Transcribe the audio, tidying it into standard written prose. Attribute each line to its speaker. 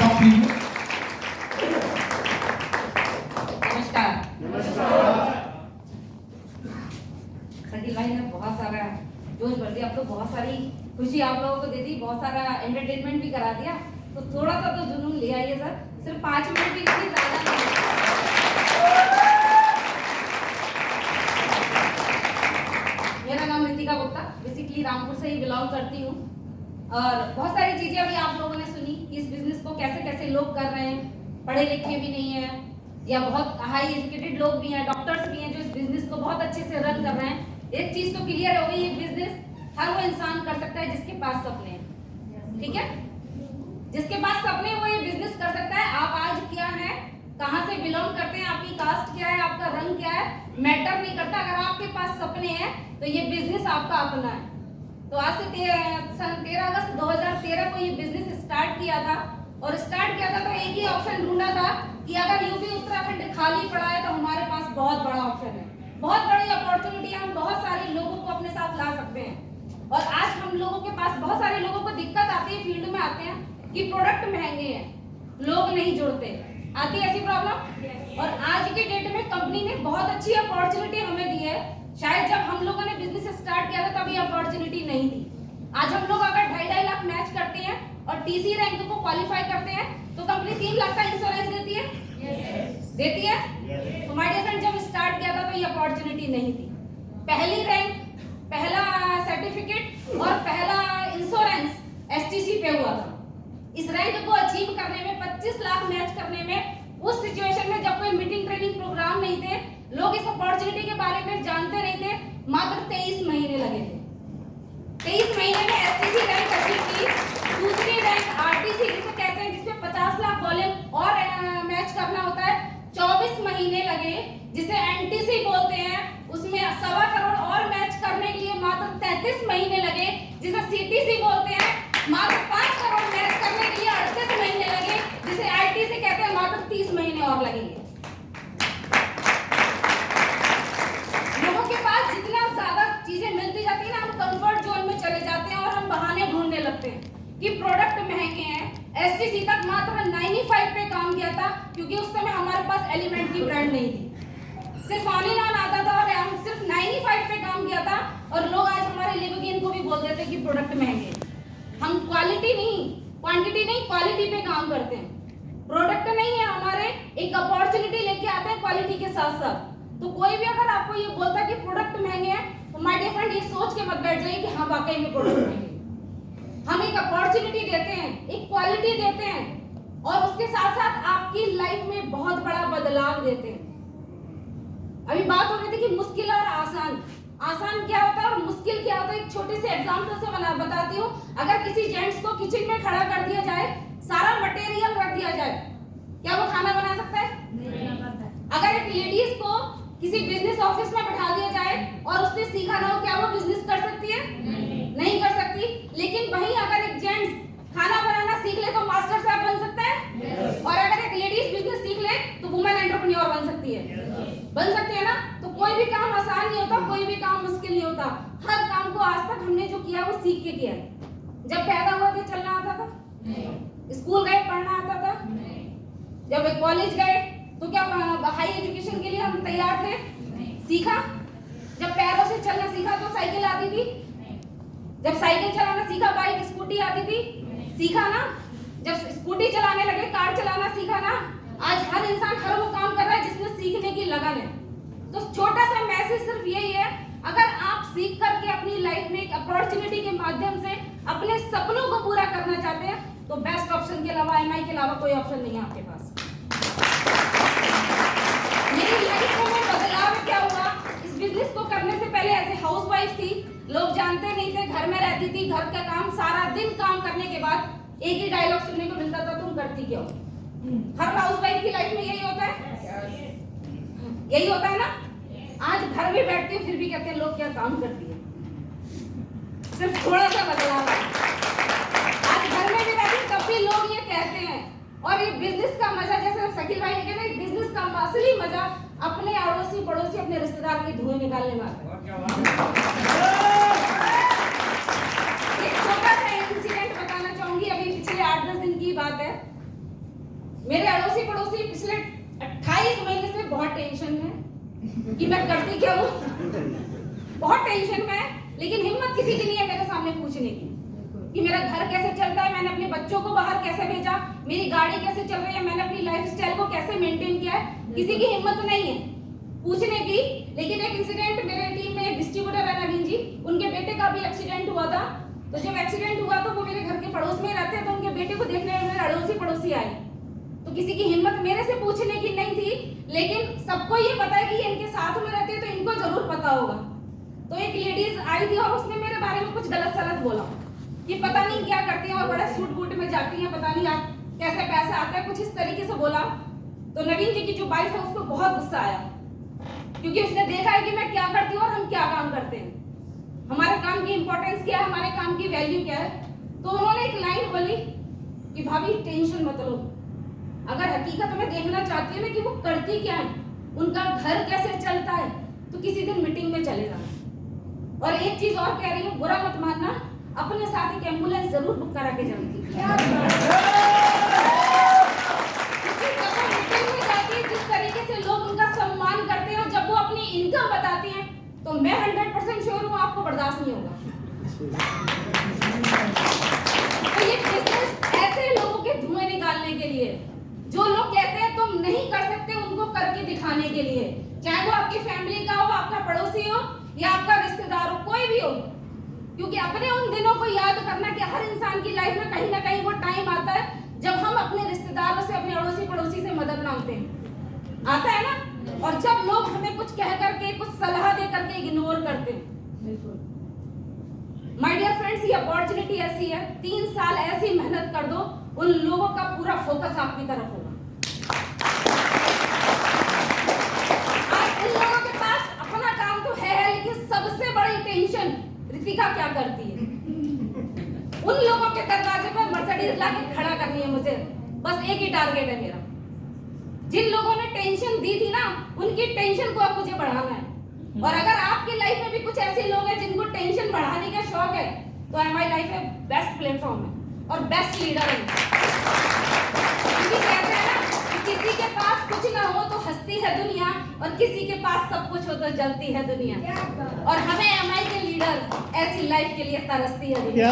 Speaker 1: समाप्त कीजिए।
Speaker 2: नमस्कार। सकील भाई ने बहुत सारा जोश भर दिया, आप लोग बहुत सारी खुशी आप लोगों को दे दी, बहुत सारा एंटरटेनमेंट भी करा दिया, तो थोड़ा सा तो जुनून ले आइए सर, सिर्फ 5 मिनट भी नहीं, ज्यादा नहीं। मेरा नाम रितिका गुप्ता, बेसिकली रामपुर से ही बिलोंग करती हूँ और बहुत सारी चीजें अभी आप लोगों ने सुनी कि इस बिजनेस को कैसे कैसे लोग कर रहे हैं, पढ़े लिखे भी नहीं है या बहुत हाई एजुकेटेड लोग भी हैं, डॉक्टर्स भी हैं जो इस बिजनेस को बहुत अच्छे से रन कर रहे हैं। एक चीज तो क्लियर हो गई, ये बिजनेस हर वो इंसान कर सकता है जिसके पास सपने हैं, ठीक है, जिसके पास सपने वो ये बिजनेस कर सकता है। आप आज क्या है, कहां से बिलोंग करते हैं, आपकी कास्ट क्या है, आपका रंग क्या है, मैटर नहीं करता। अगर आपके पास सपने हैं तो ये बिजनेस आपका अपना है। तो आज से 13 अगस्त 2013 को ये बिजनेस स्टार्ट किया था और स्टार्ट किया था तो एक ही ऑप्शन ढूंढा था कि अगर यूपी उत्तराखंड खाली पड़ा है तो हमारे पास बहुत बड़ा ऑप्शन है, बहुत बड़ी अपॉर्चुनिटी है, हम बहुत सारे लोगों को अपने साथ ला सकते हैं। और आज हम लोगों के पास बहुत सारे लोगों को दिक्कत आती है, फील्ड में आते हैं कि प्रोडक्ट महंगे हैं, लोग नहीं जुड़ते, आती है ऐसी प्रॉब्लम। और आज के डेट में कंपनी ने बहुत अच्छी अपॉर्चुनिटी हमें दी है। शायद जब हम लोगों ने बिजनेस स्टार्ट किया था तभी अपॉर्चुनिटी नहीं थी। आज हम लोग अगर 2.5 लाख मैच करते हैं और टीसी रैंक को क्वालिफाई करते हैं तो कंपनी 3 लाख का इंश्योरेंस देती है, देती है। तो माय डियर फ्रेंड, जब स्टार्ट किया था तो ये अपॉर्चुनिटी नहीं थी। पहली रैंक, पहला सर्टिफिकेट और पहला इंश्योरेंस एसटीसी पे हुआ था। इस रैंक को अचीव करने में, 25 लाख मैच करने में, उस सिचुएशन में जब कोई मीटिंग ट्रेनिंग प्रोग्राम नहीं थे, लोग इस अपॉर्चुनिटी के बारे में जानते नहीं थे, मात्र 23 महीने लगे थे। 23 महीने में एसटीसी रैंक अचीव की। दूसरी रैंक आरटीसी जिसे कहते हैं, जिसमें 50 लाख वॉल्यूम और मैच करना होता है, 24 महीने लगे। जिसे एनटीसी बोलते हैं, उसमें 1.25 करोड़ और मैच करने के लिए मात्र 33 महीने लगे। जिसे सीटीसी बोलते हैं, मात्र 5 करोड़ मैच करने के लिए 38 महीने लगे। जिसे आईटीसी कहते हैं, मात्र 30 महीने और लगेंगे। लोगों के पास जितना ज्यादा चीजें मिलती जाती है ना, हम कंफर्ट जोन में चले जाते हैं और हम बहाने ढूंढने लगते हैं कि प्रोडक्ट महंगे हैं। एसटीसी तक मात्र 95 पे काम किया था क्योंकि उस समय हमारे पास एलिमेंट की ब्रांड नहीं थी, सिर्फ ऑनिलॉन आता था और हम सिर्फ 95 पे काम किया था। और लोग आज हमारे लिवगिन को भी बोल देते हैं कि प्रोडक्ट महंगे। हम क्वालिटी नहीं, क्वांटिटी नहीं, क्वालिटी पे काम करते हैं। प्रोडक्ट नहीं है हमारे, एक अपॉर्चुनिटी लेके आते हैं क्वालिटी के साथ साथ। तो कोई भी अगर आपको ये बोलता है कि प्रोडक्ट महंगे हैं तो माय डियर फ्रेंड, ये सोच के मत बैठ जाइए कि हाँ वाकई में प्रोडक्ट महंगे। हम एक अपॉर्चुनिटी देते हैं, एक क्वालिटी देते हैं और उसके साथ साथ आपकी लाइफ में बहुत बड़ा बदलाव देते हैं। अभी बात हो रही थी कि मुश्किल और आसान, आसान क्या होता है और मुश्किल क्या होता है। एक छोटे से एग्जांपल से बताती हूँ। अगर किसी जेंट्स को किचन में खड़ा कर दिया जाए, सारा मटेरियल रख दिया जाए, क्या वो खाना बना सकता है? अगर एक लेडीज को किसी बिजनेस ऑफिस में बैठा दिया जाए और उसने सीखा ना हो, क्या वो बिजनेस कर सकती है? नहीं कर सकती। लेकिन वहीं अगर एक जेंट्स खाना बनाना सीख ले तो मास्टर शेफ बन सकता है। और अगर एक लेडीज बिजनेस सीख ले तो वुमेन एंटरप्रेन्योर बन सकती है, बन सकती है ना। तो कोई भी काम आसान नहीं होता, कोई भी काम मुश्किल नहीं होता। हर काम को आज तक हमने जो किया वो सीख के किया है। जब पैदा हुआ थे चलना आता था? स्कूल गए पढ़ना आता था? जब कॉलेज गए तो क्या हाई एजुकेशन के लिए हम तैयार थे? सीखा। जब पैरों से चलना सीखा तो साइकिल आती थी? जब साइकिल चलाना सीखा, बाइक स्कूटी आती थी? सीखा ना। जब स्कूटी चलाने लगे, कार चलाना सीखा ना। आज हर इंसान हर वो काम कर रहा है जिसने सीखने की लगन है। तो छोटा सा मैसेज सिर्फ यही है, अगर आप सीख करके अपनी लाइफ में एक अपॉर्चुनिटी के माध्यम से अपने सपनों को पूरा करना चाहते हैं तो बेस्ट ऑप्शन के अलावा, एमआई के अलावा कोई ऑप्शन नहीं है आपके पास। मेरी लाइफ में बदलाव क्या हुआ, इस बिजनेस को करने से पहले एज ए हाउसवाइफ थी, लोग जानते नहीं थे, घर में रहती थी, घर का काम, सारा दिन काम करने के बाद एक ही डायलॉग सुनने को मिलता था, तुम करती क्या हो? हर हाउसवाइफ की लाइफ में यही होता है, यही होता है ना। आज घर में बैठते हैं फिर भी कहते हैं लोग क्या काम करती है। सिर्फ थोड़ा सा बदलाव है। आज घर में भी बैठे तब भी लोग ये कहते हैं। और ये बिजनेस का मजा, जैसे शकील भाई ने कहा, बिजनेस का असली मजा अपने अड़ोसी पड़ोसी, अपने रिश्तेदार के धुएं निकालने में आता है। एक छोटा सा इंसिडेंट बताना चाहूंगी, अभी पिछले 8-10 दिन की बात है। मेरे अड़ोसी पड़ोसी पिछले 28 महीने से बहुत टेंशन में कि मैं करती क्या हूँ, बहुत टेंशन में है, लेकिन हिम्मत किसी की नहीं है मेरे सामने पूछने की कि मेरा घर कैसे चलता है, मैंने अपने बच्चों को बाहर कैसे भेजा, मेरी गाड़ी कैसे चल रही है, मैंने अपनी लाइफस्टाइल को कैसे मेंटेन किया है। किसी की हिम्मत नहीं है पूछने की। लेकिन एक इंसिडेंट, मेरे टीम में एक डिस्ट्रीब्यूटर है नवीन जी, उनके बेटे का भी एक्सीडेंट हुआ था। तो जब एक्सीडेंट हुआ तो वो मेरे घर के पड़ोस में रहते हैं, तो उनके बेटे को देखने मेरे अड़ोसी पड़ोसी आए। तो किसी की हिम्मत मेरे से पूछने की नहीं थी, लेकिन सबको ये पता है कि ये इनके साथ में रहते हैं, तो इनको जरूर पता होगा। तो एक लेडीज आई थी और उसने मेरे बारे में कुछ गलत सलत बोला कि पता नहीं क्या करती है और बड़े सूट बूट में जाती है, पता नहीं आप कैसे पैसे आते हैं, कुछ इस तरीके से बोला। तो नवीन जी की जो वाइफ है उसको बहुत गुस्सा आया, क्योंकि उसने देखा है कि मैं क्या करती हूँ और हम क्या काम करते हैं, हमारे काम की इंपॉर्टेंस क्या है, हमारे काम की वैल्यू क्या है। तो उन्होंने एक लाइन बोली कि भाभी टेंशन मत लो, अगर हकीकत में देखना चाहती है ना कि वो करती क्या है, उनका घर कैसे चलता है, तो किसी दिन मीटिंग में चले जाना। और एक चीज और कह रही हूँ, बुरा मत मानना, अपने साथ एक एम्बुलेंस जरूर बुक करा के जाती जिस तरीके से लोग उनका सम्मान करते हैं और जब वो अपनी इनकम बताती हैं, तो मैं 100% श्योर हूँ आपको बर्दाश्त नहीं होगा। तो ये बिजनेस ऐसे लोगों के धुएं निकालने के लिए, जो लोग कहते हैं तुम नहीं कर सकते, उनको करके दिखाने के लिए, चाहे वो आपकी फैमिली का हो, आपका पड़ोसी हो या आपका रिश्तेदार हो, कोई भी हो। क्योंकि अपने उन दिनों को याद करना कि हर इंसान की लाइफ में कहीं ना कहीं वो टाइम आता है जब हम अपने रिश्तेदारों से, अपने अड़ोसी पड़ोसी से मदद मांगते हैं, आता है ना, और जब लोग हमें कुछ कह करके, कुछ सलाह दे करके इग्नोर करते हैं। माय डियर फ्रेंड्स, ये अपॉर्चुनिटी ऐसी है, 3 साल ऐसी मेहनत कर दो, उन लोगों का पूरा फोकस आपकी तरफ होगा। आज उन लोगों के पास अपना काम तो है, लेकिन सबसे बड़ी टेंशन रितिका क्या करती है। उन लोगों के दरवाजे पर मर्सिडीज लाके खड़ा करनी है मुझे, बस एक ही टारगेट है मेरा। जिन लोगों ने टेंशन दी थी ना, उनकी टेंशन को अब मुझे बढ़ाना है। और अगर आपकी लाइफ में भी कुछ ऐसे लोग हैं जिनको टेंशन बढ़ाने का शौक है, तो हमारी लाइफ है बेस्ट प्लेटफॉर्म है और बेस्ट लीडर है। क्योंकि कहते हैं ना कि किसी के पास कुछ ना हो तो हंसती है दुनिया, और किसी के पास सब कुछ हो तो जलती है दुनिया। और हमें एमआई के लीडर ऐसी लाइफ के लिए तरसती है दुनिया।